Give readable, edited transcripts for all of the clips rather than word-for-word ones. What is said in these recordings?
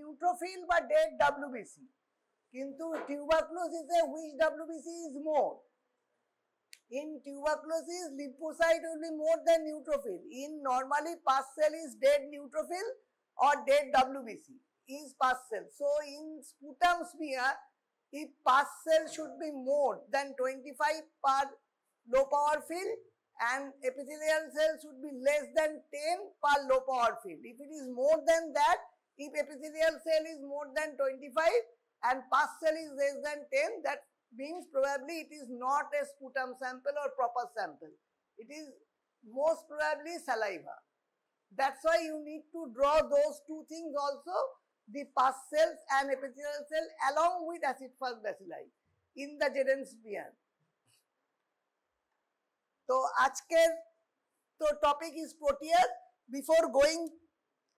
neutrophil বা dead WBC. কিন্তু tuberculosis which WBC is more? In tuberculosis, lymphocyte will be more than neutrophil. In normally pus cell is dead neutrophil or dead WBC is pus cell. So in sputum smear, if pus cell should be more than 25 per low power field and epithelial cell should be less than 10 per low power field. If it is more than that, if epithelial cell is more than 25 and pus cell is less than 10, that means probably it is not a sputum sample or proper sample. It is most probably saliva. That's why you need to draw those two things also, the pus cells and epithelial cell along with acid fast bacilli in the Jaden smear. So আজকের তো topic is proteus. Before going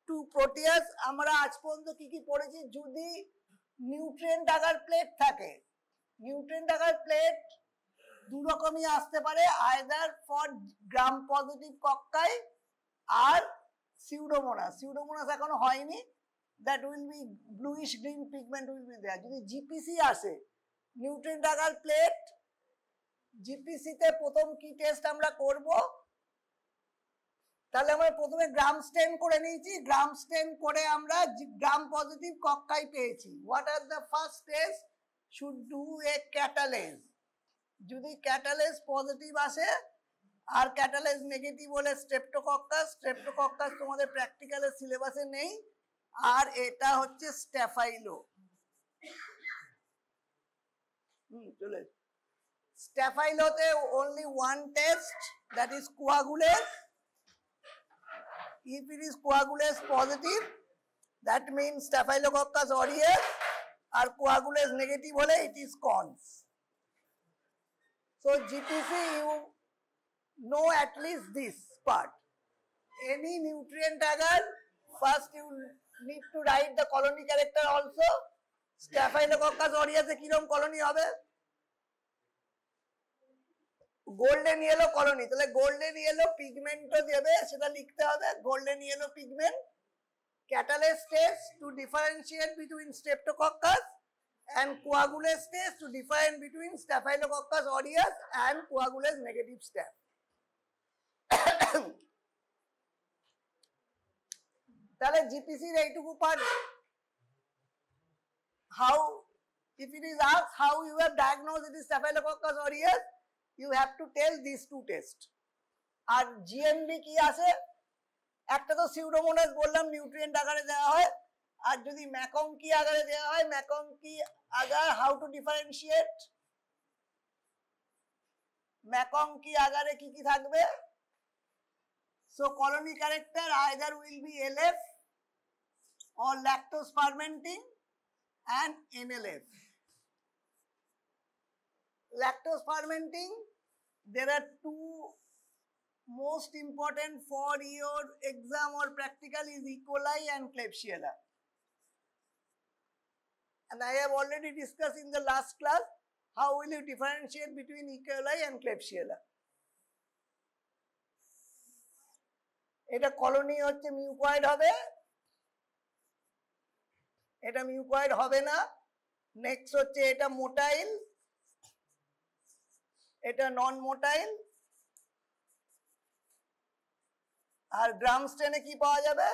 to proteus, আমরা আজ পর্যন্ত কি পড়েছি? যদি nutrient agar plate থাকে, nutrient agar plate দু রকমই আসতে পারে, either for gram positive cocci আর সিউডোমোনাস। সিউডোমোনাস এখনো হয়নি, that will be bluish green pigment will be there. যদি জিপিসি আসে নিউট্রিয়েন্ট আগার প্লেট, জিপিসিতে প্রথম কি টেস্ট আমরা করব? তাহলে আমরা প্রথমে গ্রাম স্টেন করে নিয়েছি, গ্রাম স্টেন করে আমরা গ্রাম পজিটিভ কক্কাই পেয়েছি। What are the first test? should do a catalase. যদি ক্যাটালেজ পজিটিভ আসে আর ক্যাটালেজ নেগেটিভ হলে স্ট্রেপ্টোকক্কাস। স্ট্রেপ্টোকক্কাস তোমাদের প্র্যাকটিক্যালের সিলেবাসে নেই, আর এটা হচ্ছে স্ট্যাফাইলো। চলে স্ট্যাফাইলোতে only one test, that is coagulase. If it is coagulase positive, that means Staphylococcus aureus, R coagulase negative হলে it is cons. So GPC you know at least this part. Any nutrient agar, first you need to write the colony character also. Staphylococcus aureus এ কিরকম colony হবে? Golden yellow colony. তাহলে golden yellow পিগমেন্টও দেবে, সেটা লিখতে হবে, golden yellow pigment. Catalase test to differentiate between Streptococcus and coagulase test to differentiate between Staphylococcus aureus and coagulase negative staph. তাহলে জিপিসির এইটুকু part, how, if it is asked how you have diagnosed it is Staphylococcus aureus, you have to tell these two tests. আর GMB কি আছে? একটা তো pseudomonas বললাম nutrient আকারে দেওয়া হয়, আর যদি ম্যাকংকি আকারে দেওয়া হয়, ম্যাকংকি আগার হাউ টু ডিফারেন্সিয়েট? ম্যাকংকি আগারে কি কি থাকবে? So colony character either will be LF or lactose fermenting and NLF. Lactose fermenting, there are two most important for your exam or practical is E. coli and Klebsiella. And I have already discussed in the last class how will you differentiate between E. coli and Klebsiella. এটা colony হচ্ছে mucoid হবে, এটা mucoid হবে না। Next হচ্ছে এটা motile, এটা নন motile. আর গ্রাম স্টেনে কি পাওয়া যাবে?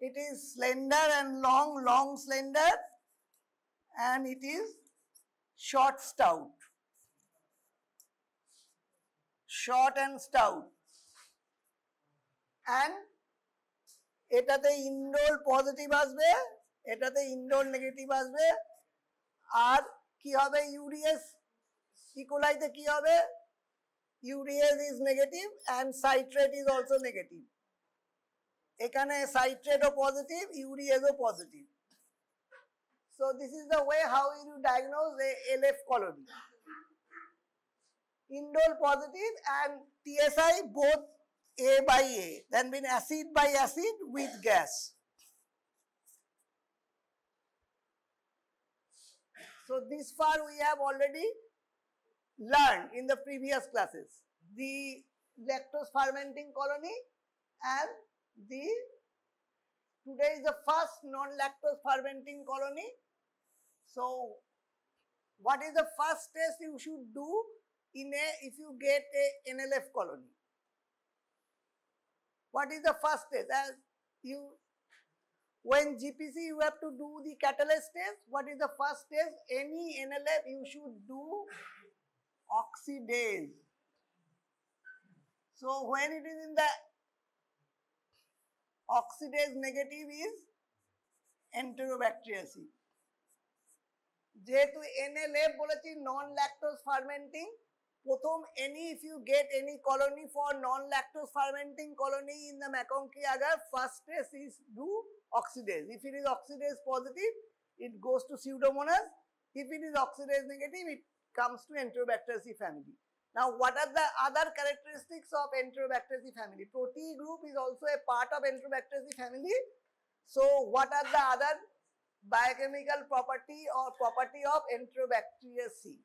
It is slender and long, long slender, and it is short stout, short and stout. And এটাতে ইন্ডোল পজিটিভ আসবে, এটাতে ইন্ডোল নেগেটিভ আসবে। আর কি হবে? ইউরিয়াস ইকোলাইতে কি হবে? Urease is negative and citrate is also negative. এখানে citrate ও পজিটিভ, ইউরিয়াস ও positive. So this is the way how you diagnose a LF colony. Indole positive and TSI both A by A, then been acid by acid with gas. So this far we have already learned in the previous classes the lactose fermenting colony and the today is the first non-lactose fermenting colony. So what is the first test you should do if you get a NLF colony? What is the first test? When GPC you have to do the catalase test. What is the first test? Any NLF you should do oxidase. So when it is in the oxidase negative is Enterobacteriaceae. যেহেতু NLF বলেছি নন lactose ফার্মেন্টিং, প্রথম if you get any colony for non-lactose fermenting colony in the Mekong agar, first test is do oxidase. If it is oxidase positive, it goes to Pseudomonas. If it is oxidase negative, it comes to Enterobacteriaceae family. Now, what are the other characteristics of Enterobacteriaceae family? Protein group is also a part of Enterobacteriaceae family. So, what are the other biochemical property or property of Enterobacteriaceae?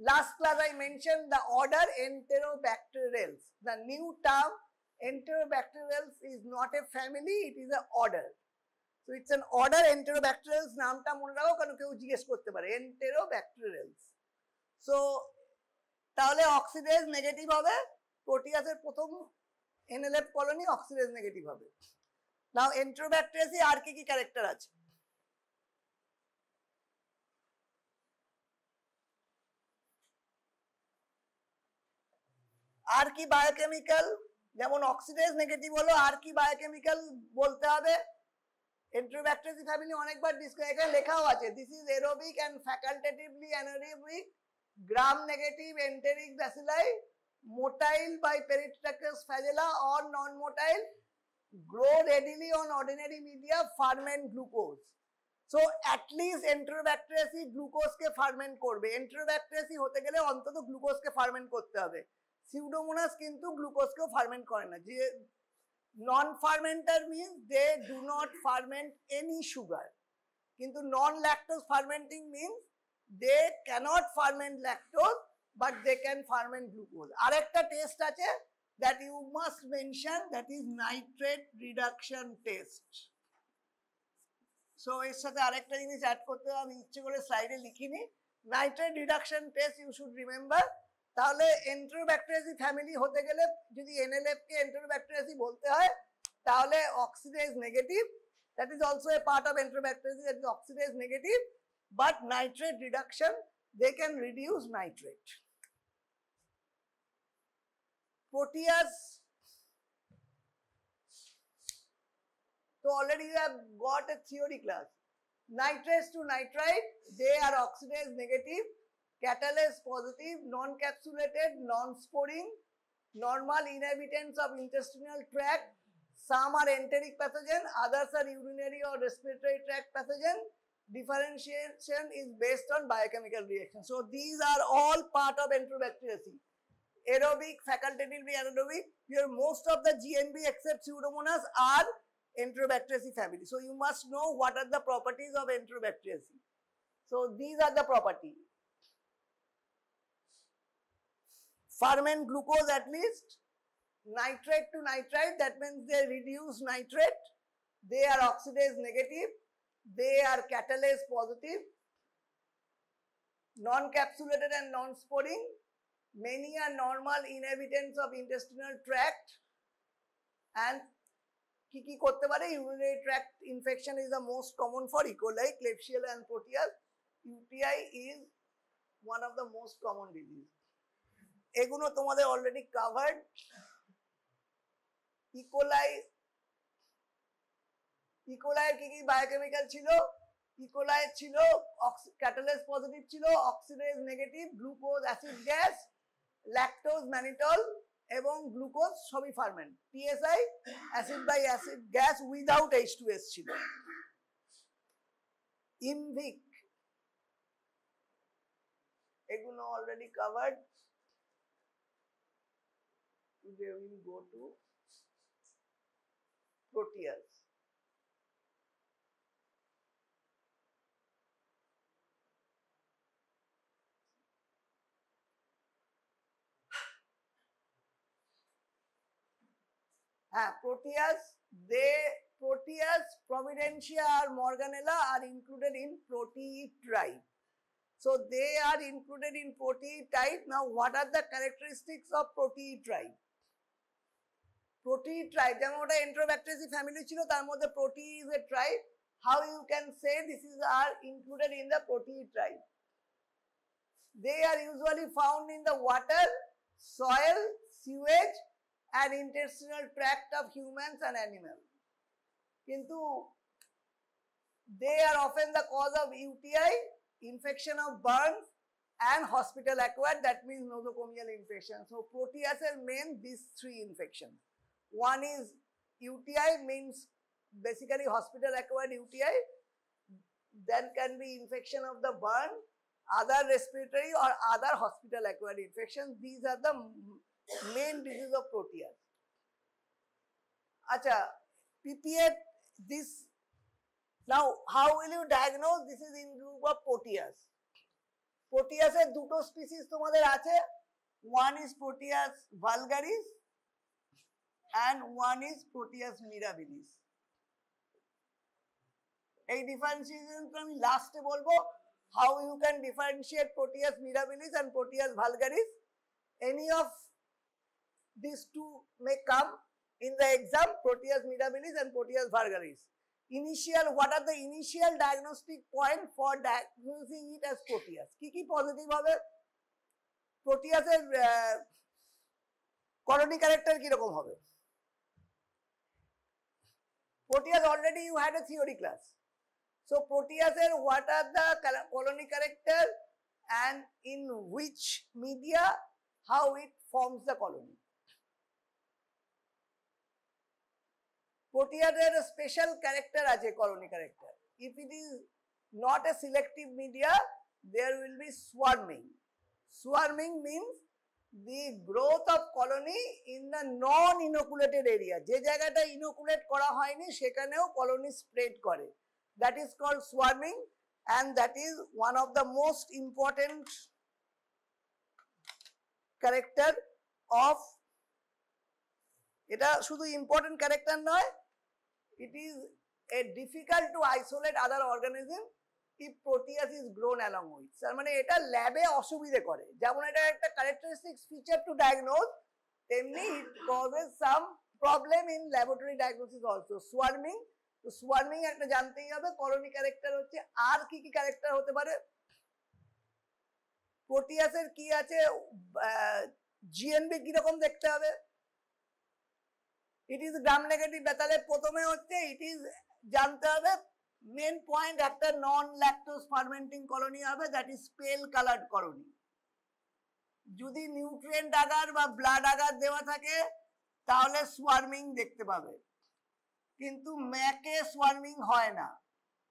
Last class I mentioned the order Enterobacterales. The new term Enterobacterales is not a family, it is an order. So it's an order Enterobacterales, নামটা মনে রাখো কারণ কেউ জিজ্ঞেস করতে পারে Enterobacterales. So তাহলে oxidase negative হবে, প্রোটিয়াসের প্রথম NLF কলোনি অক্সিডেজ নেগেটিভ হবে। নাও Enterobacteriaceae আর কি ক্যারেক্টার আছে? আর কি বায়োকেমিক্যাল, যেমন অক্সিডেজ নেগেটিভ হলো, আর কি বায়োকেমিক্যাল বলতে হবে? Enterobacteriaceae ফ্যামিলি অনেকবার এখানে লেখাও আছে, this is aerobic and facultatively anaerobic gram negative enteric bacilli motile by Peritrachus flagella or non-motile, grow readily on ordinary media, ferment glucose. So at least Enterobacteriaceae glucose K ferment করবে। Enterobacteriaceae হতে গেলে অন্তত glucose কে ferment করতে হবে। Pseudomonas কিন্তু glucose কেও ferment করে না। যে non-fermenter means they do not ferment any sugar, কিন্তু non-lactose fermenting means they cannot ferment lactose but they can ferment glucose. আরেকটা টেস্ট আছে that you must mention, that is nitrate reduction test. So এর সাথে আরেকটা জিনিস add করতে হবে, আমি ইচ্ছে করে স্লাইডে লিখিনি। Nitrate reduction test you should remember. তাহলে Enterobacteriaceae ফ্যামিলি হতে গেলে যদি NLF কে Enterobacteriaceae বলতে হয় তাহলে oxidase negative, that is also a part of Enterobacteriaceae, that is oxidase negative, but nitrate reduction, they can reduce nitrate. Proteas, so already you have got a theory class. Nitrates to nitrite, they are oxidase negative, catalase positive, non-capsulated, non-sporing, normal inhabitants of intestinal tract. Some are enteric pathogen, others are urinary or respiratory tract pathogen. Differentiation is based on biochemical reaction. So these are all part of Enterobacteriaceae. Aerobic, facultatively anaerobic. Here most of the GNB except Pseudomonas are Enterobacteriaceae family. So you must know what are the properties of Enterobacteriaceae. So these are the properties. Ferment glucose at least. Nitrate to nitrite, that means they reduce nitrate. They are oxidase negative. They are catalase positive. Non-capsulated and non-sporing. Many are normal inhabitants of intestinal tract. And কি করতে পারে? Urinary tract infection is the most common for E. coli, Klebsiella and Proteus. UTI is one of the most common disease. এগুলো তোমাদের already covered. E. coli কি biochemical ছিল? E. coli ছিল catalase positive ছিল, oxidase negative, glucose acid gas, lactose mannitol এবং glucose সবই ferment. TSI acid by acid gas without H2S ছিল। IMViC এগুলো already covered. Today we will go to Proteus. Proteus Proteus, Providentia or Morganella are included in Protei tribe. So they are included in Protei type. Now what are the characteristics of Protei tribe? Protei tribe, যেমন ওটা Enterobacteriaceae family ছিল, তার মধ্যে Protei is a tribe. How you can say this is are included in the Protei tribe? They are usually found in the water, soil, sewage and intestinal tract of humans and animals. Kintu they are often the cause of UTI, infection of burns and hospital acquired, that means nosocomial infection. So Proteus are main these three infections. One is UTI, means basically hospital acquired UTI, then can be infection of the burn, other respiratory or other hospital acquired infections. These are the main diseases of Proteus. Acha, PPA, this, now how will you diagnose? This is in group of Proteus. Proteus এর দুটো species তোমাদের আছে, one is Proteus vulgaris and one is Proteus mirabilis. এই differentiation আমি লাস্টে বলবো, how you can differentiate Proteus mirabilis and Proteus vulgaris. Any of these two may come in the exam, Proteus mirabilis and Proteus vulgaris. Initial, what are the initial diagnostic point for diagnosing it as Proteus? কি positive হবে? Proteus এর colony character কি রকম হবে? Proteus already you had a theory class. So Proteus এর what are the colony character and in which media how it forms the colony. Proteus এর special character আছে colony character. If it is not a selective media, there will be swarming. Swarming means the growth of colony in the non-inoculated area. যে জায়গাটা inoculate করা হয়নি সেখানেও colony spread করে. That is called swarming, and that is one of the most important character of, এটা শুধু important character নয়, it is a difficult to isolate other organism if Proteus is grown along with. তার মানে এটা ল্যাবে অসুবিধে করে, যেমন এটা একটা characteristics feature to diagnose, তেমনি it causes some problem in laboratory diagnosis also. Swarming, তো swarming একটা জানতেই হবে, colony character হচ্ছে, আর কি কি character হতে পারে? Proteus এর কি আছে, GNB কি রকম দেখতে হবে? It is gram negative, তাহলে প্রথমে হচ্ছে it is জানতে হবে main point একটা non lactose fermenting colony হবে, that is pale colored colony. যদি নিউট্রিয়েন্ট আগার বা ব্লাড আগার দেওয়া থাকে তাহলে সোয়ার্মিং দেখতে পাবে, কিন্তু ম্যাকে সোয়ার্মিং হয় না।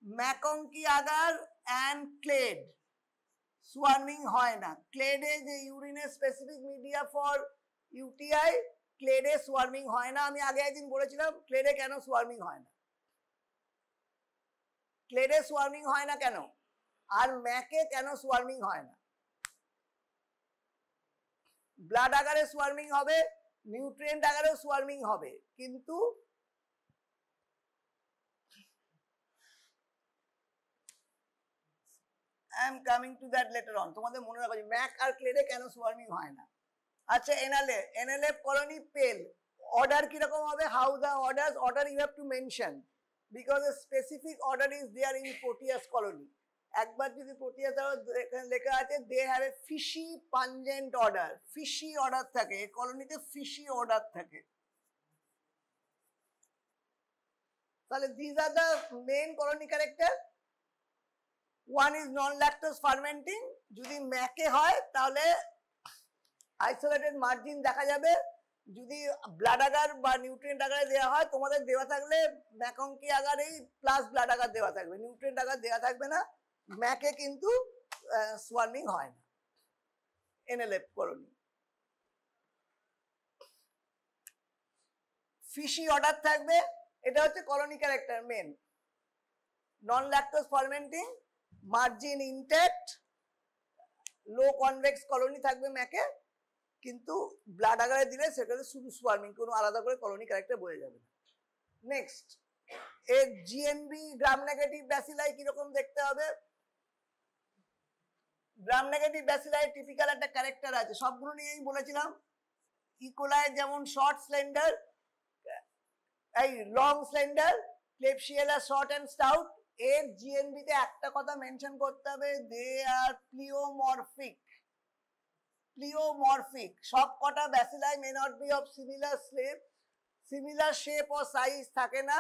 ম্যাকঙ্কি আগার অ্যান্ড ক্লেড সোয়ার্মিং হয় না। ক্লেডে যে ইউরিনে স্পেসিফিক মিডিয়া ফর ইউটিআই, ক্লেডে সোয়ার্মিং হয় না। আমি আগে একদিন বলেছিলাম ক্লেডে কেন সোয়ার্মিং হয় না, ক্লেডে সোয়ার্মিং হয় না কেন, আর ম্যাকে কেন সোয়ার্মিং হয় না। ব্লাড আগারে সোয়ার্মিং হবে, নিউট্রিয়েন্ট আগারেও সোয়ার্মিং হবে, কিন্তু I am coming to that later on. তোমাদের মনে রাখো যে ম্যাক আর ক্লেডে কেন সোয়ার্মিং হয় না। আচ্ছা, এনএলএফ কলোনি পেল, অর্ডার কিরকম হবে? How the odour you have to mention, because a specific odour is there in Proteus colony. একবার যদি প্রোটিয়াস এখানে লেখা আছে they have a fishy pungent odour, fishy odour থাকে, এই কলোনিতে ফিশি অর্ডার থাকে। তাহলে this are the main colony character. One is non lactose fermenting, যদি ম্যাকে হয় তাহলে আইসোলেটেড মার্জিন দেখা যাবে, যদি ব্লাড আগার বা নিউট্রিয়েন্ট আগারে দেওয়া হয়, তোমাদের দেওয়া থাকলে ম্যাকঙ্কি আগারেই প্লাস ব্লাড আগার দেওয়া থাকবে, নিউট্রিয়েন্ট আগার দেওয়া থাকবে না। ম্যাকে কিন্তু সোয়ার্মিং হয় না এনএলএফ কলোনি। ফিশি অর্ডার থাকবে, এটা হচ্ছে কলোনি ক্যারেক্টার মেন। নন ল্যাকটোজ ফার্মেন্টিং, মার্জিন ইনট্যাক্ট, লো কনভেক্স কলোনি থাকবে ম্যাকে, কিন্তু ব্লাড আগারে দিলে সেটাতে শুধু সোয়ার্মিং, কোনো আলাদা করে কলোনি ক্যারেক্টার বোঝা যাবে না। নেক্সট এর জিএনবি গ্রাম নেগেটিভ ব্যাসিলাই কিরকম দেখতে হবে? গ্রাম নেগেটিভ ব্যাসিলাই টিপিক্যাল একটা ক্যারেক্টার আছে, সবগুলো নিয়েই বলেছিলাম। ইকোলাই যেমন শর্ট স্লেন্ডার, এই long slender, Klebsiella short and stout. এর জিএনবি তে একটা কথা মেনশন করতে হবে, দে আর প্লিওমরফিক। প্লিওমরফিক, সব কটা bacilli may not be of similar shape ও সাইজ থাকে না।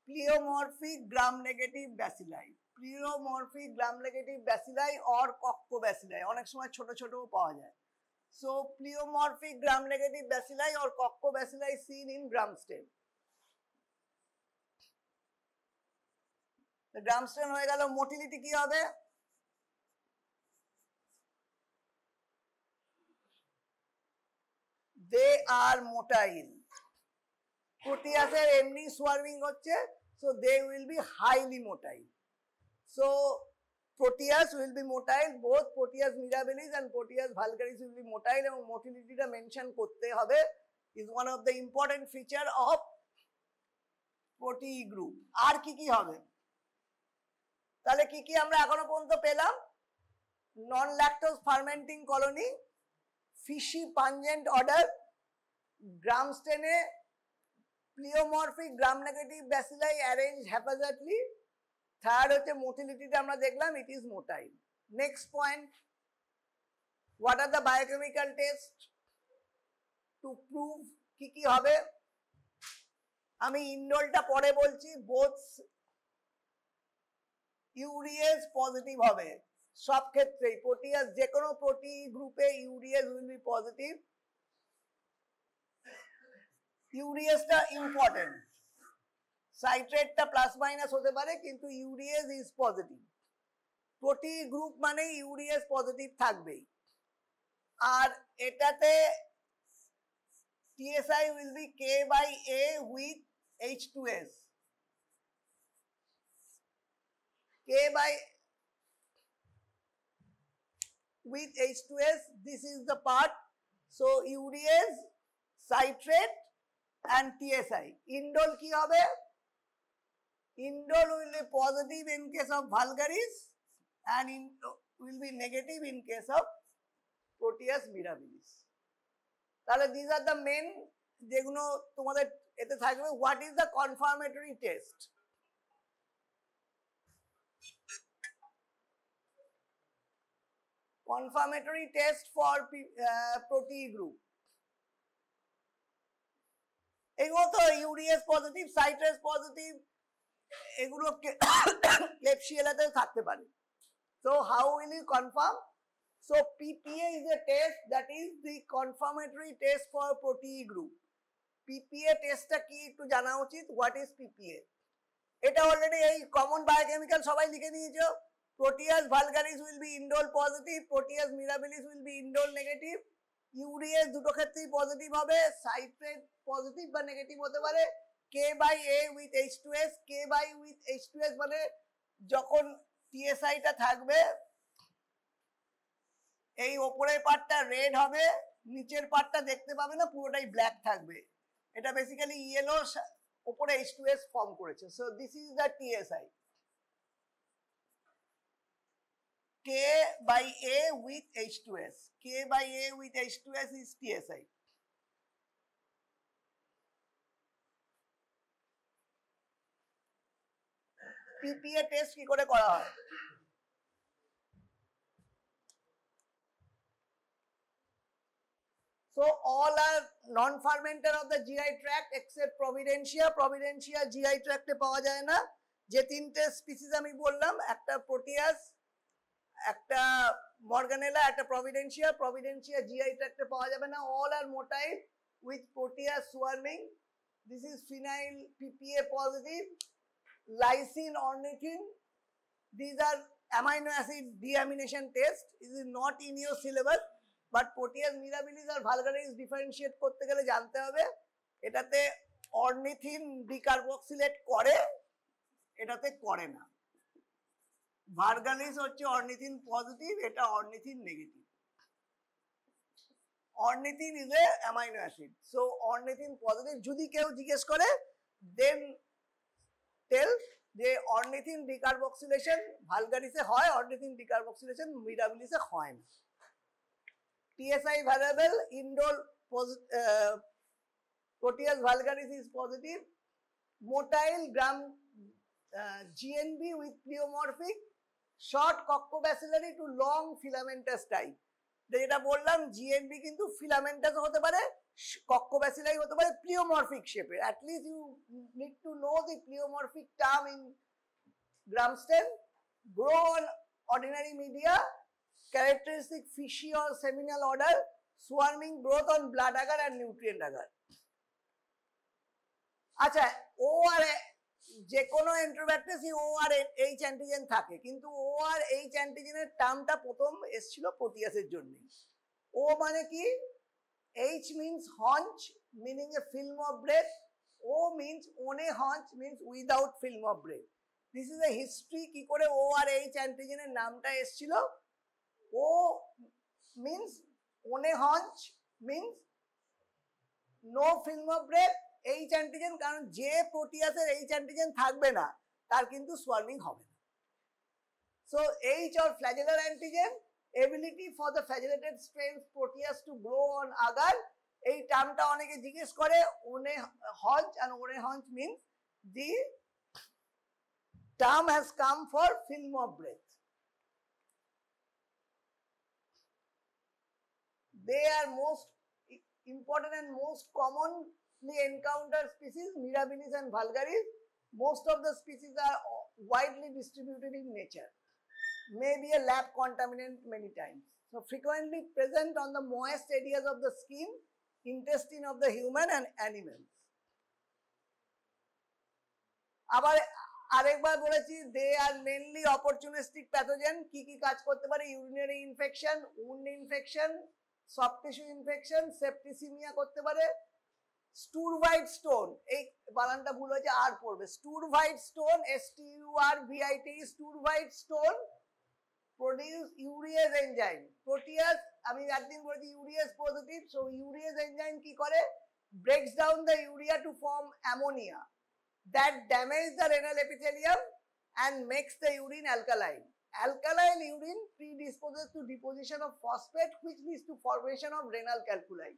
Pleomorphic gram negative bacilli, pleomorphic gram negative bacilli or coccobacilli, অনেক সময় ছোট ছোটও পাওয়া যায়। So pleomorphic gram negative bacilli or coccobacilli seen in gram stem। Gram stem হয়ে গেল। মোটিলিটি কি হবে? দে আর মোটাইল। প্রোটিয়াসের এমনি সোয়ার্মিং হচ্ছে, so they will be highly motile. So Proteus will be motile, both Proteus mirabilis and Proteus vulgaris will be motile, এবং মোটিলিটিটা mention করতে হবে, is one of the important feature of Protei group. আর কি কি হবে? তাহলে কি কি আমরা এখনো পর্যন্ত পেলাম? Non lactose fermenting colony, fishy pungent odour, gram স্টেনে pleomorphic gram negative bacilli arrange haphazardly. Third হচ্ছে মোটিলিটিটা আমরা দেখলাম, it is motile. Next point, what are the biochemical test to prove কি কি হবে? আমি ইন্ডোলটা পরে বলছি। বোথ ইউরিয়েজ পজিটিভ হবে সব ক্ষেত্রেই, প্রোটিয়াস যে কোনো প্রোটি গ্রুপে ইউরিয়েজ উইল বি পজিটিভ। ইউরিয়েজটা ইম্পর্টেন্ট, সাইট্রেটটা প্লাস মাইনাস হতে পারে, কিন্তু urease is positive. Protei group মানে ইউরিয়েজ পজিটিভ থাকবেই। আর এটাতে TSI will be K/A with H2S, with H2S, this is the part. So urease, citrate and TSI. Indole ki hobe? Indole will be positive in case of vulgaris and will be negative in case of Proteus mirabilis. তাহলে these are the main যেগুলো তোমাদের এতে থাকবে। What is the confirmatory test? Confirmatory test for protein group, এগুলো তো ইউরিয়েজ positive, সাইট্রেস positive, এগুলো ক্লেপশিয়েলাতে থাকতে পারে। So how will you confirm? So PPA is a test that is the confirmatory test for protein group. PPA টেস্টটা কি একটু জানা উচিত। What is PPA? এটা অলরেডি এই কমন বায়োকেমিক্যাল সবাই লিখে নিয়েছো। Proteus vulgaris will be indole positive, Proteus mirabilis will be indole negative, ইউরিয়েজ দুটো ক্ষেত্রেই পজিটিভ হবে, সাইট্রেট পজিটিভ বা নেগেটিভ হতে পারে। K/A with H2S, K/A with H2S মানে যখন TSI টা থাকবে এই ওপরের পার্টটা রেড হবে, নিচের পার্টটা দেখতে পাবে না, পুরোটাই ব্ল্যাক থাকবে। এটা বেসিক্যালি ইয়েলো, ওপরে H2S ফর্ম করেছে। So this is the TSI। K/A with H2S, K/A with H2S is TSI. PPA test কি করে করা হয়? So all are non-fermenter of the GI tract except Providentia. Providentia GI tract এ পাওয়া যায় না। যে তিনটে স্পিসিস আমি বললাম, একটা প্রোটিয়াস, একটা মর্গানেলা, একটা প্রভিডেন্সিয়া, প্রভিডেন্সিয়া GI tract এ পাওয়া যাবে না। All are motile with Proteus swarming. This is phenyl PPA positive, lysine, ornithine. These are amino acid deamination test. This is not in your syllabus, but Proteus mirabilis R vulgaris differentiate করতে গেলে জানতে হবে এটাতে ornithine decarboxylate করে, এটাতে করে না। ভার্গালিস হচ্ছে অর্নিথিন পজিটিভ, এটা ornithine negative. Ornithine is a amino acid, so ornithine positive. যদি কেউ জিজ্ঞেস করে then tell যে ornithine decarboxylation vulgarisে হয়, ornithine decarboxylation mirabilis এ হয় না। TSI variable indole Proteus vulgaris is positive, motile gram GNB with pleomorphic, short coccobacillary to long filamentous type. যেটা বললাম GNB কিন্তু filamentous হতে পারে, coccobacillary হতে পারে pleomorphic shape. At least you need to know the pleomorphic term in Gram-stem. Grow on ordinary media, characteristic fishy or seminal order, swarming growth on blood agar and nutrient agar. আচ্ছা, ও আর যে কোনো এন্ট্রোব্যাকটেরিয়াসে ও আর H antigen থাকে, কিন্তু ও আর H অ্যান্টিজেনের টার্মটা প্রথম এসেছিল প্রোটিয়াসের জন্য। ও মানে কি? H means Hauch, meaning a film of breath. O means ohne Hauch, means without film of breath. This is a history কি করে ও আর এইচ অ্যান্টিজেনের নামটা এসেছিল। O means ohne Hauch, means no film of breath. H antigen, কারণ যে প্রোটিয়াসের H antigen থাকবে না তার কিন্তু সোয়ার্মিং হবে না। So H or flagellar antigen, ability for the flagellated strains Proteus to grow on agar. এই টার্মটা অনেকে জিজ্ঞেস করে। Ohne Hauch, and ohne Hauch means the term has come for film of breath. They are most important and most commonly encountered species, Mirabilis and vulgaris. Most of the species are widely distributed in nature, may be a lab contaminant many times. So frequently present on the moist areas of the skin, intestine of the human and animals. আবার আরেকবার বলেছি, দে আর mainly opportunistic pathogen. কি কি কাজ করতে পারে? Urinary infection, wound infection, soft tissue infection, septicaemia করতে পারে। স্টুরভাইট স্টোন, এই বানানটা ভুল হয়েছে, আর পড়বে। Struvite stone, STURVIT, struvite stone produce urease enzyme. Proteus আমি একদিন বলেছি urease positive. So urease enzyme কি করে? Breaks down the urea to form ammonia that damage the renal epithelium and makes the urine alkaline. Alkaline urine predisposes to deposition of phosphate, which leads to formation of renal calculi.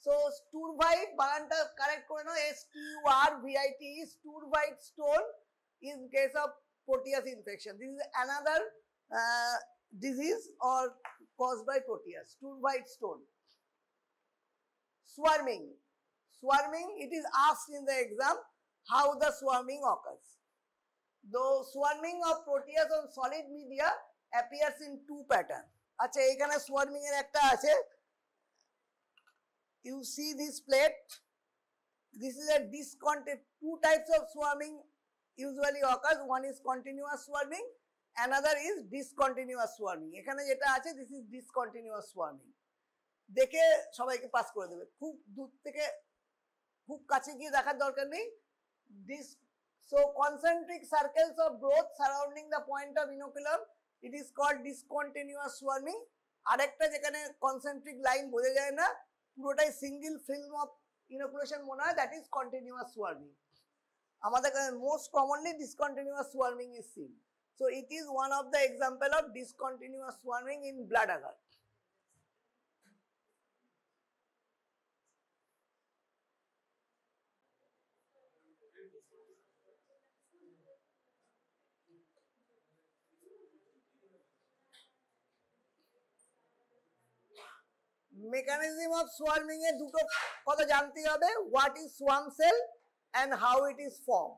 So Sturvite, বানানটা correct করে নাও, STURVIT, Sturvite stone is case of Proteus infection. This is another disease or caused by Proteus, Sturvite stone. Swarming. Swarming, it is asked in the exam how the swarming occurs. Though swarming of Proteus on solid media appears in two patterns. আচ্ছা, এখানে swarming এর একটা আছে। You see this plate. This is a discontinuous. Two types of swarming usually occurs. One is continuous swarming, another is discontinuous swarming. এখানে যেটা আছে, this is discontinuous swarming. দেখে সবাইকে পাস করে দেবে। খুব দূর থেকে, খুব কাছে গিয়ে দেখার দরকার নেই। So concentric circles of growth surrounding the point of inoculum, it is called discontinuous swarming. আরেকটা যেখানে concentric line বোঝা যায় না, পুরোটাই single film of inoculation মনে হয়, that is continuous swarming. আমাদের most commonly discontinuous swarming is seen. So it is one of the example of discontinuous swarming in blood agar. Mechanism of swarming এ দুটো কথা জানতেই হবে। What is swarm cell and how it is formed?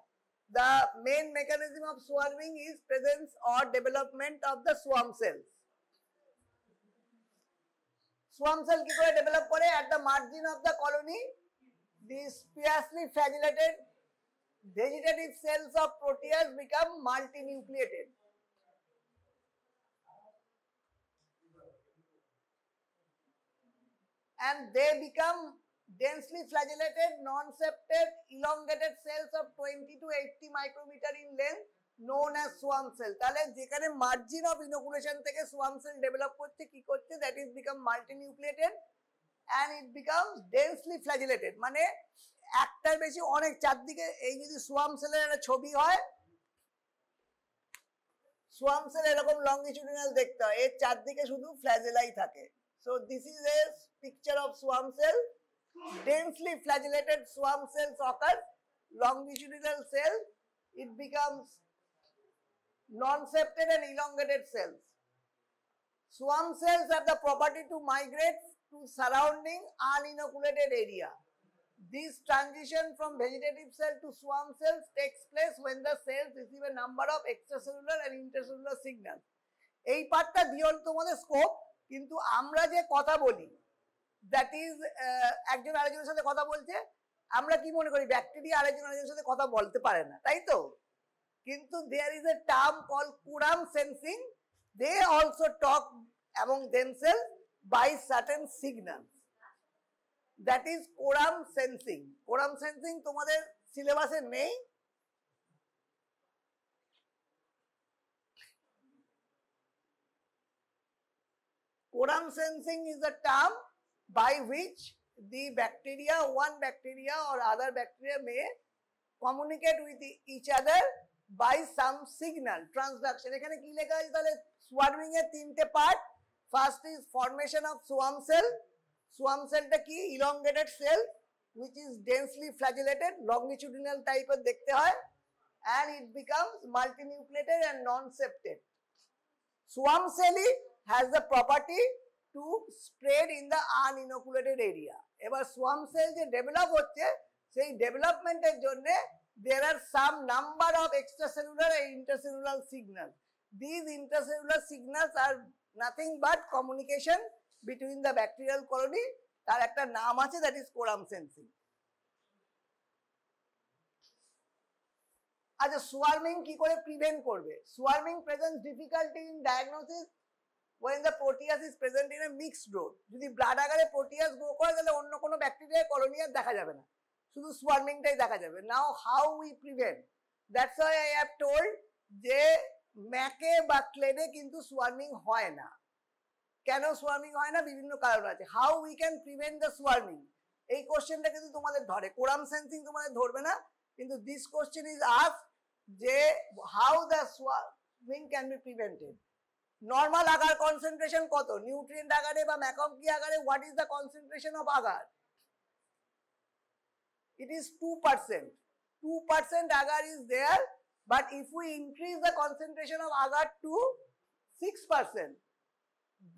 The main mechanism of swarming is presence or development of the swarm cells. Swarm cell কি করে develop করে? At the margin of the colony, these sparsely flagellated vegetative cells of Proteus become multinucleated. And they become densely flagellated, non-septate, elongated cells of 20 to 80 micrometer in length, known as swarm cell. তাহলে যেখানে margin of inoculation থেকে swarm cell develop করছে, কি করছে? That is become multinucleated and it becomes densely flagellated, মানে একটার বেশি অনেক চারদিকে, এই যদি সোয়াম সেলের একটা ছবি হয়, সোয়াম সেল এরকম লংগিটিউডিনাল দেখতে হয়, এর চারদিকে শুধু ফ্ল্যাজেলাই থাকে। So this is a picture of swarm cell. Densely flagellated swarm cells occur. Longitudinal cell, it becomes non-septate and elongated cells. Swarm cells have the property to migrate to surrounding uninoculated area. This transition from vegetative cell to swarm cells takes place when the cells receive a number of extracellular and intercellular signals. এই পার্টটা দিও তোমাদের scope, কিন্তু আমরা যে কথা বলি, that is একজন আরেকজনের সাথে কথা বলছে, আমরা কি মনে করি ব্যাকটেরিয়া আরেকজন আরেকজনের সাথে কথা বলতে পারে না, তাই তো? কিন্তু there is a term call quorum sensing, they also talk among themselves by certain signals, that is quorum sensing. Quorum sensing তোমাদের সিলেবাসে নেই, quorum sensing is a term by which the bacteria, one bacteria or other bacteria may communicate with each other by some signal transduction. এখানে কি লেখা আছে তাহলে? Swarming এর তিনটে part. First is formation of swarm cell. Swarm সেলটা কি? Elongated cell which is densely flagellated, longitudinal টাইপের দেখতে হয়, and it becomes multinucleated and non-septate. Swarm cell has the property to spread in the uninoculated area. এবার swamp sell যে develop হচ্ছে, সেই ডেভেলপমেন্টের জন্য there are some number of extracellular and intercellular signals. These intercellular signals are nothing but communication between the bacterial colony. তার একটা নাম আছে, that is কোরাম সেন্সিং। আচ্ছা, সোয়ার্মিং কি করে প্রিভেন্ট করবে? Swarming presents difficulty in diagnosis when the proteus is present in a mixed growth. যদি blood আকারে প্রোটিয়াস গ্রো করে, তাহলে অন্য কোনো ব্যাকটেরিয়া কলোনি আর দেখা যাবে না, শুধু সোয়ার্মিংটাই দেখা যাবে। Now how we prevent, that's why I have told যে ম্যাকে বা ক্লেডে কিন্তু সোয়ার্মিং হয় না। কেন সোয়ার্মিং হয় না? বিভিন্ন কারণ আছে। How we can prevent the swarming, এই কোশ্চেনটা কিন্তু তোমাদের ধরে, কোরাম সেন্সিং তোমাদের ধরবে না, কিন্তু দিস কোশ্চেন ইজ আস্কড যে how the swarming can be prevented. Normal agar concentration কত? নিউট্রিয়েন্ট আগারে বা ম্যাকমকি আগারে what is the concentration of agar? It is 2%. 2% agar is there, but if we increase the concentration of agar to 6%,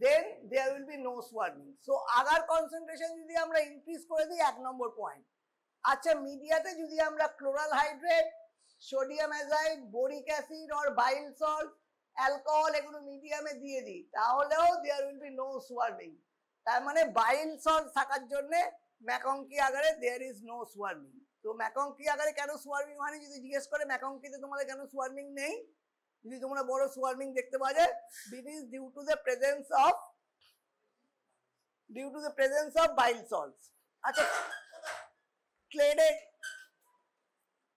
then there will be no swarming. So agar concentration যদি আমরা increase করে দিই, 1 নম্বর point. আচ্ছা, মিডিয়াতে যদি আমরা chloral hydrate, sodium azide, boric acid or bile salt, alcohol এগুলো মিডিয়ামে দিয়ে দিই, তাহলেও there will be no swarming। তার মানে বাইল সল্ট থাকার জন্য ম্যাকংকি আগারে there is no swarming। তো ম্যাকংকি আগারে কেন সোয়ার্মিং হয়নি যদি জিজ্ঞেস করে, ম্যাকংকিতে তোমাদের কেন সোয়ার্মিং নেই, যদি তোমরা বড় সোয়ার্মিং দেখতে পাওয়া যায়, it is due to the presence of bile salts। আচ্ছা,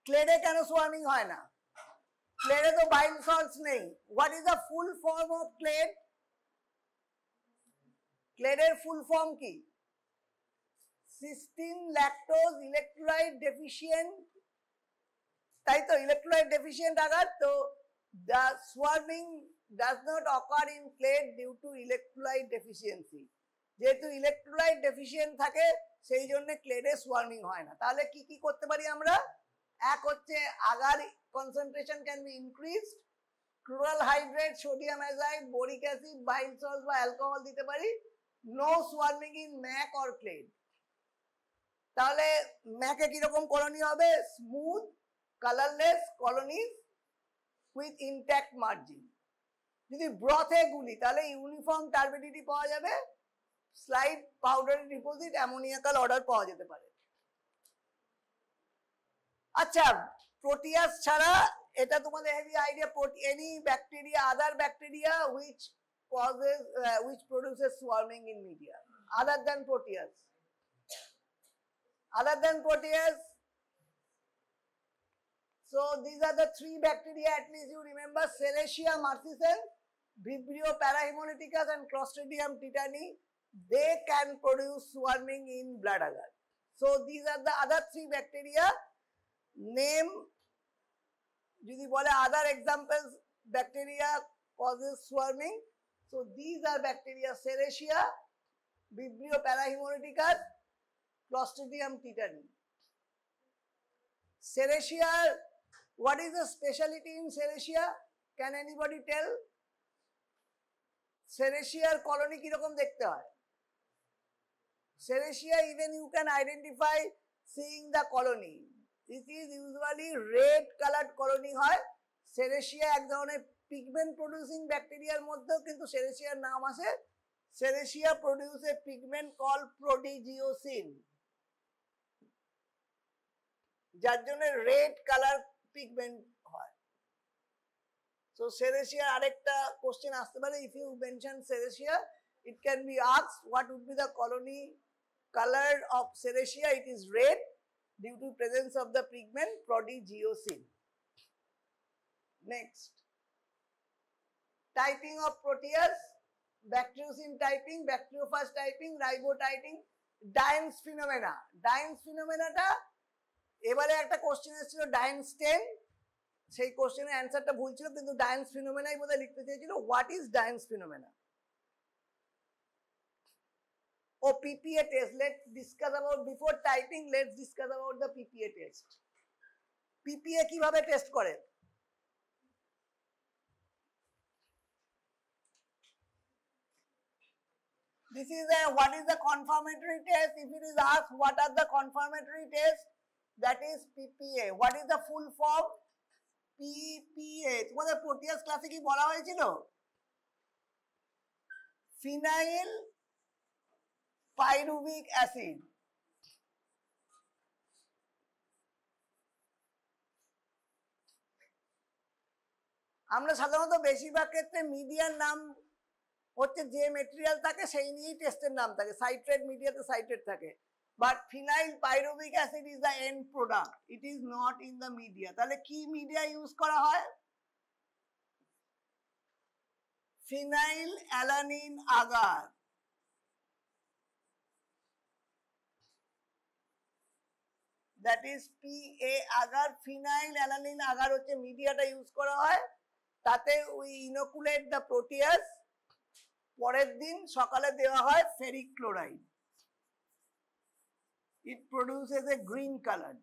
ক্লেডে কেন সোয়ার্মিং হয় না? ক্লেডে তো বাইল সল্টস নেই। What is the full form of CLED? ক্লেডের ফুল ফর্ম কি? সিস্টিন ল্যাকটোজ ইলেক্ট্রোলাইট ডেফিসিয়েন্ট, তাই তো? Electrolyte deficient agar. তো the swarming does not occur in clade due to electrolyte deficiency। যেহেতু ইলেকট্রোলাইট ডেফিসিয়েন্ট থাকে, সেই জন্য ক্লেডে সোয়ার্মিং হয় না। তাহলে কি কি করতে পারি আমরা? এক হচ্ছে agar concentration can be increased, chloral hydrate, sodium azide, boric acid, bile salts বা অ্যালকোহল দিতে পারি। no swarming in MAC or clade। তাহলে ম্যাকে কিরকম কলোনি হবে? Smooth colourless colonies with intact margin। যদি ব্রথে গুলি, তাহলে ইউনিফর্ম টার্বিডিটি পাওয়া যাবে, স্লাইড পাউডারি ডিপোজিট, অ্যামোনিয়াকাল অর্ডার পাওয়া যেতে পারে। আচ্ছা, প্রোটিয়াস ছাড়া এটা তোমাদের heavy idea, any bacteria, other bacteria which produces swarming in media other than proteus, so these are the 3 bacteria at least you remember: Serratia marcescens, Vibrio parahemolyticus and Clostridium tetani. they can produce swarming in blood agar. So these are the other three bacteria. Name, যদি বলে other examples bacteria causes swarming. So these are bacteria: Serratia, Vibrio parahemolyticus, Clostridium tetani. Serratia, what is the speciality in Serratia? Can anybody tell? Serratia colony কিরকম দেখতে হয়? Serratia, even you can identify seeing the colony. This is usually red colored colony হয়. Serratia এক ধরনের pigment producing bacteria এর মধ্যেও কিন্তু Serratia নাম আছে. Serratia produce a pigment called protegiocin, যার জন্য red color pigment হয়. So Serratia আরেকটা question আসতে পারে, if you mention Serratia, it can be asked what would be the colony color of Serratia. It is red due to presence of the pigment protegiocin. Next, typing of proteas: bacteriocin typing, bacteriophage typing, ribotyping, Dines phenomena. Dines phenomena টা এবারে একটা question এসেছিল Dines 10, সেই কোশ্চেনের অ্যান্সারটা ভুল ছিল, কিন্তু Dines phenomena বোধহয় লিখতে চেয়েছিল। What is Dines phenomena? Oh, PPA test. Let's discuss about, before typing, let's discuss about the PPA test. PPA কিভাবে টেস্ট করে? This is what is the confirmatory test? If it is asked what are the confirmatory tests, that is PPA. What is the full form? PPA. তোমাদের Proteus ক্লাসে কি বলা হয়েছিল? Phenyl pyruvic acid. আমরা সাধারণত বেশিরভাগ ক্ষেত্রে মিডিয়ার নাম হচ্ছে যে মেটেরিয়াল থাকে সেই নিয়েই টেস্টের নাম থাকে। সাইট্রেট মিডিয়াতে সাইট্রেট থাকে, but phenyl pyruvic acid is the end product, it is not in the media. তাহলে কি মিডিয়া ইউজ করা হয়? Phenyl alanine agar. That is PA agar. Phenyl alanine agar হচ্ছে মিডিয়াটা ইউজ করা হয়। তাতে উই ইনোকুলেট দ্য প্রোটিয়াস। পরের দিন সকালে দেওয়া হয় ferric chloride. It produces a green color.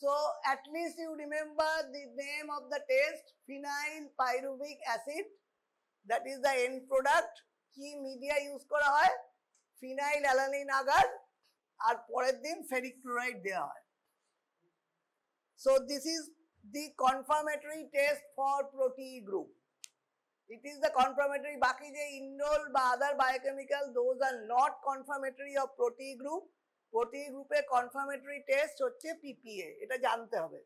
So at least you remember the name of the test: phenyl pyruvic acid, that is the end product. কি মিডিয়া ইউজ করা হয়? Phenyl alanine agar, আর পরের দিন ফেরিক ক্লোরাইড দেওয়া হয়। So this is the confirmatory test for protein group. It is the confirmatory. বাকি যে indole বা other biochemical, those are not confirmatory of protein group. Protein গ্রুপে কনফার্মেটরি টেস্ট হচ্ছে PPA, এটা জানতে হবে।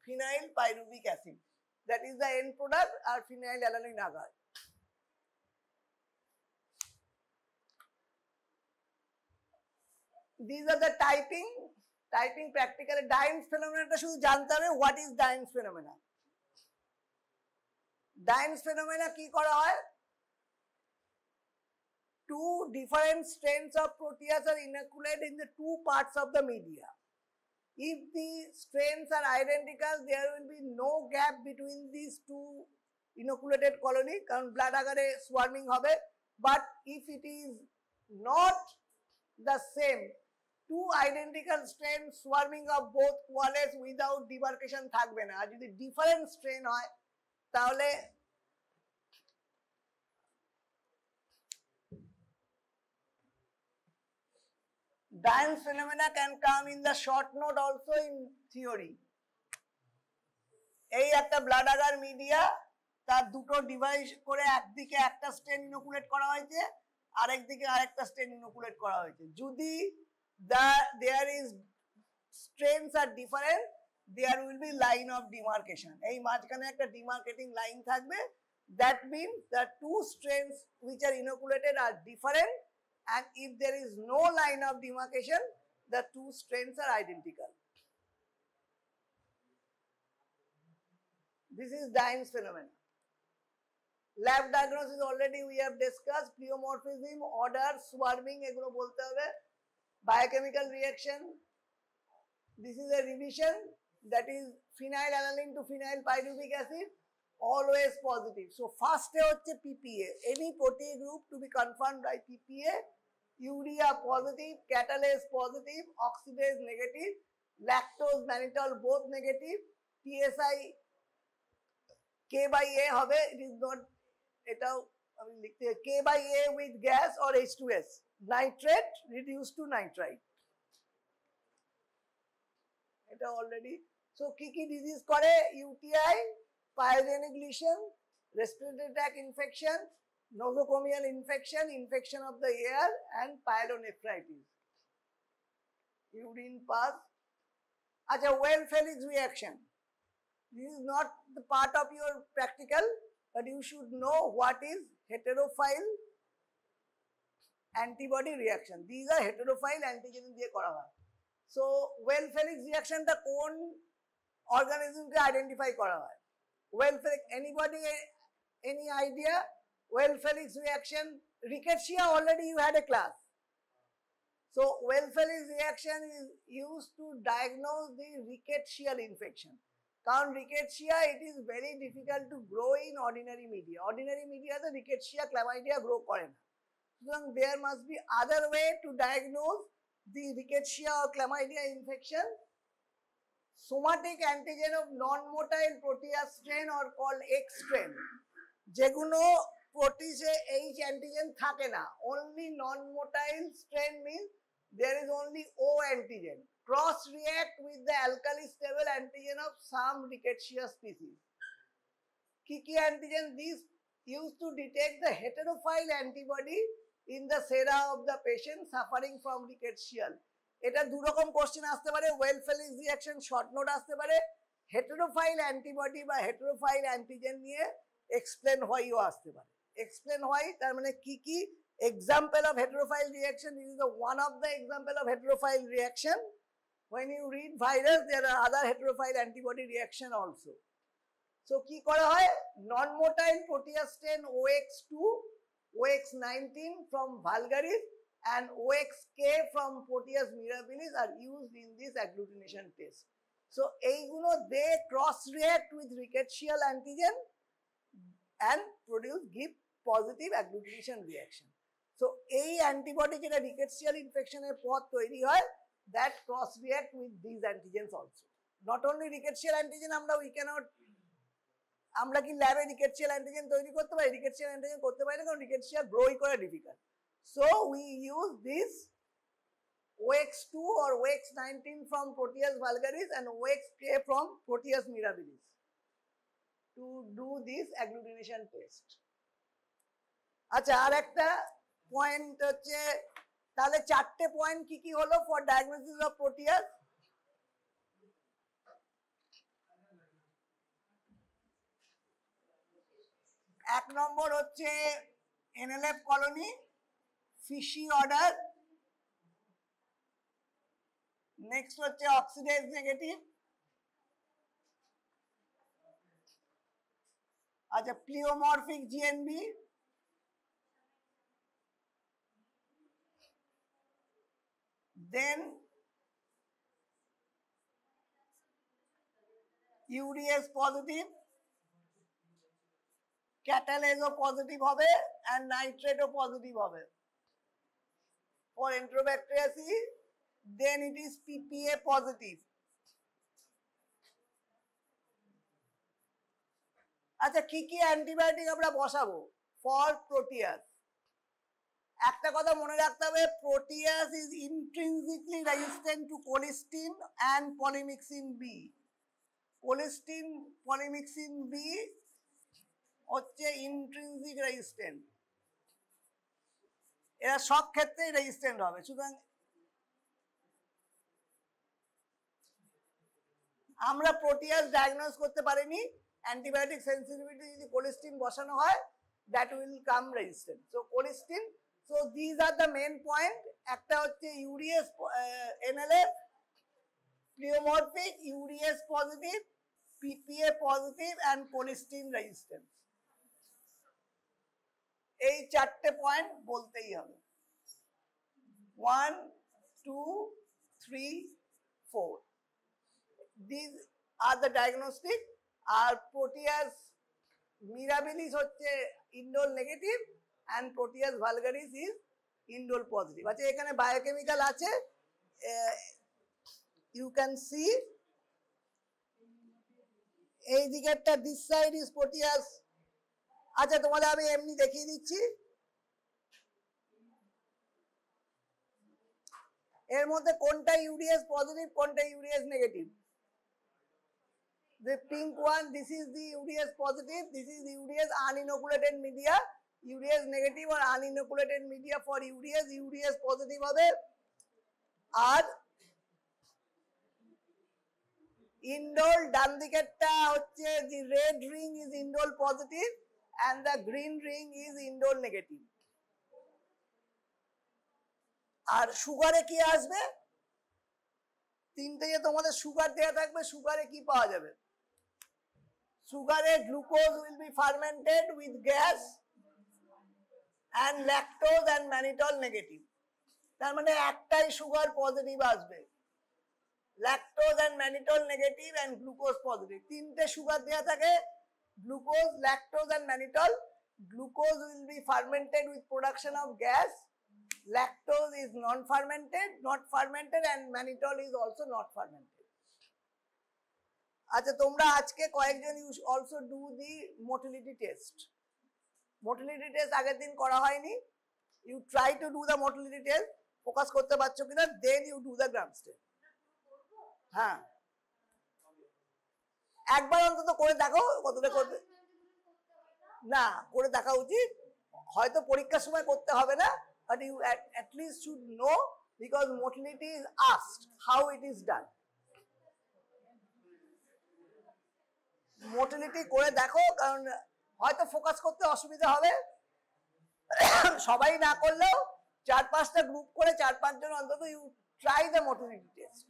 Phenyl pyruvic acid, that is the end product, আর phenyl alanine agar. These are the typing practical. Dines phenomena শুধু জানতে হবে, what is Dines phenomena? Dines phenomena কি করা হয়? Two different strains of proteas are inoculated in the two parts of the media. If the strains are identical, there will be no gap between these two inoculated colony, কারণ blood আগারে সোয়ার্মিং হবে। But if it is not the same, two identical strains swarming of both কোয়ালেস without demarcation থাকবে না। আর যদি different strain হয় তাহলে Dines phenomena can come in the short note also in theory. এই একটা blood agar media, তার দুটো device করে একদিকে একটা স্টেন ইনোকুলেট করা হয়েছে, আরেকদিকে আরেকটা স্টেন ইনোকুলেট করা হয়েছে। যদি there is strains are different, there will be line of demarcation. এই মাঝখানে একটা demarcating line থাকবে। That means the two strains which are inoculated are different, and if there is no line of demarcation, the two strains are identical. This is Dines phenomena. Lab diagnosis already we have discussed. Pleomorphism, order, swarming, এগুলো বলতে হবে. Biochemical reaction. This is a revision. That is phenylalanine to phenyl pyruvic acid. Always positive. So first হচ্ছে PPA. Any protein group to be confirmed by PPA. Urea positive, catalase positive, oxidase negative, lactose, mannitol both negative. PSI K by A হবে. It is not. এটাও আমি লিখতে K by A with gas or H2S. Nitrate reduced to nitrite. এটা already. So কি কি disease করে? UTI, pyogenic lesion, respiratory tract infection, nosocomial infection, infection of the air, and pyelonephritis. Urine pass. আচ্ছা, Well-Felix reaction. This is not the part of your practical, but you should know what is heterophile antibody reaction. These are heterophile antigen দিয়ে করা হয়. So Well-Felix reaction টা কোন organism কে identify করা হয়? Well-Felix, anybody any idea? Well-Felix reaction, rickettsia already you had a class. So Well-Felix reaction is used to diagnose the rickettsial infection. কারণ rickettsia, it is very difficult to grow in ordinary media. Ordinary media the rickettsia chlamydia grow করে না. So there must be other way to diagnose the rickettsia or chlamydia infection. Somatic antigen of non-motile proteus strain or called X strain. যেগুলো প্রোটিসে H antigen থাকে না. Only non-motile strain means there is only O antigen. Cross react with the alkali stable antigen of some rickettsia species. কি কি antigen? These used to detect the heterophile antibody in the sera of the patient suffering from rickettsial. এটা দু রকম question আসতে পারে. Well-Felix reaction short note আসতে পারে. হেটেরোফাইল antibody বা হেটেরোফাইল অ্যান্টিজেন নিয়ে এক্সপ্লেন হয়ও আসতে পারে. এক্সপ্লেন হয় তার মানে কি কি example of heterophile reaction. This is the one of the example of heterophile reaction. When you read virus, there are other heterophile antibody reaction also. So কি করা হয়? Non-motile proteus strain OX2, OX19 from vulgaris and OXK from Proteus mirabilis are used in this agglutination test. So এইগুলো they cross react with rickettsial antigen and give positive agglutination reaction. So এই antibody যেটা rickettsial infection এর পর তৈরি হয়, that cross react with these antigens also. Not only rickettsial antigen আমরা কি ল্যাবে rickettsial antigen তৈরি করতে পারি? rickettsial antigen করতে পারি না, কারণ rickettsial গ্রোই করা difficult. So we use this OX2 or OX19 from Proteus vulgaris and OXK from Proteus mirabilis to do this agglutination test. আচ্ছা, আর একটা পয়েন্ট হচ্ছে, তাহলে চারটে পয়েন্ট কি কি হলো ফর ডায়াগনোসিস অফ প্রোটিয়াস? এক নম্বর হচ্ছে NLF colony, fishy order, next হচ্ছে অক্সিডেজ নেগেটিভ, আচ্ছা প্লিওমরফিক জিএনবি, দেন ইউরিএস পজিটিভ, ক্যাটালেজও পজিটিভ হবে and নাইট্রেটও পজিটিভ হবে for Enterobacteriaceae. Then it is PPA positive. আচ্ছা, কি কি অ্যান্টিবায়োটিক আমরা বসাবো ফর প্রোটিয়াস? একটা কথা মনে রাখতে হবে, Proteus is intrinsically resistant to colistin and polymyxin B. Colistin polymyxin B হচ্ছে ইন্ট্রিনসিক রেজিস্ট্যান্ট, এরা সব ক্ষেত্রেই রেজিস্ট্যান্ট হবে। সুতরাং আমরা প্রোটিয়াস ডায়াগনোজ করতে পারিনি, অ্যান্টিবায়োটিক সেন্সিটিভিটি যদি কোলিস্টিন বসানো হয়, that will come resistant. So colistin, so these are the main point. একটা হচ্ছে urease NLF, pleomorphic, urease positive, PPA positive and colistin resistant. এই চারটে পয়েন্ট বলতেই হবে 1 2 3 4 these are the diagnostic R Proteus mirabilis হচ্ছে indole negative and Proteus vulgaris is indole positive আচ্ছা এখানে biochemical আছে you can see এই দিকেরটা this side is Proteus আচ্ছা তোমাদের আমি এমনি দেখিয়ে দিচ্ছি এর মধ্যে কোনটা ইউডিএস পজিটিভ কোনটা ইউডিএস negative the pink one this is the UDS positive this is UDS uninoculated media UDS negative or uninoculated media for UDS positive হবে আর indole ডান দিকেরটা হচ্ছে the red ring is indole positive and the green ring is indole negative আর সুগারে কি আসবে তিনটে যে তোমাদের sugar দেয়া থাকবে সুগারে কি পাওয়া যাবে সুগারে glucose will be fermented with gas and lactose and mannitol negative তার মানে একটাই সুগার পজিটিভ আসবে lactose and mannitol negative and glucose positive তিনটে সুগার দেয়া থাকে glucose lactose and mannitol glucose will be fermented with production of gas lactose is not fermented and mannitol is also not fermented আচ্ছা তোমরা আজকে কয়েকজন you also do the motility test আগের দিন করা হয়নি you try to do the motility test focus করতে পারছো কিনা then you do the gram step হ্যাঁ একবার অন্তত করে দেখো কতটা করবে না করে দেখা উচিত হয়তো পরীক্ষার সময় করতে হবে না but you at least should know because motility is asked how it is done motility করে দেখো কারণ হয়তো ফোকাস করতে অসুবিধা হবে সবাই না করলেও 4-5টা গ্রুপ করে 4-5 জন অন্তত you try the motility test